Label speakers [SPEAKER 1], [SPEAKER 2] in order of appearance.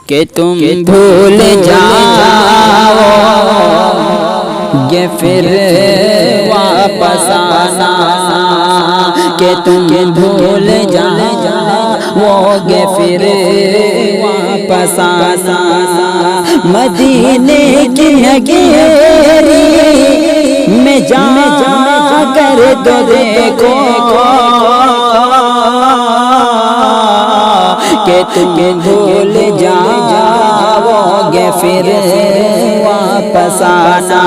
[SPEAKER 1] कि तुम भूल जाओगे फिर वापस आना, कि तुम भूल जाओगे फिर वापस आना। मदीने की नगरी में जा कर तो देखो कि तुम भूल जाओगे फिर वापस आना।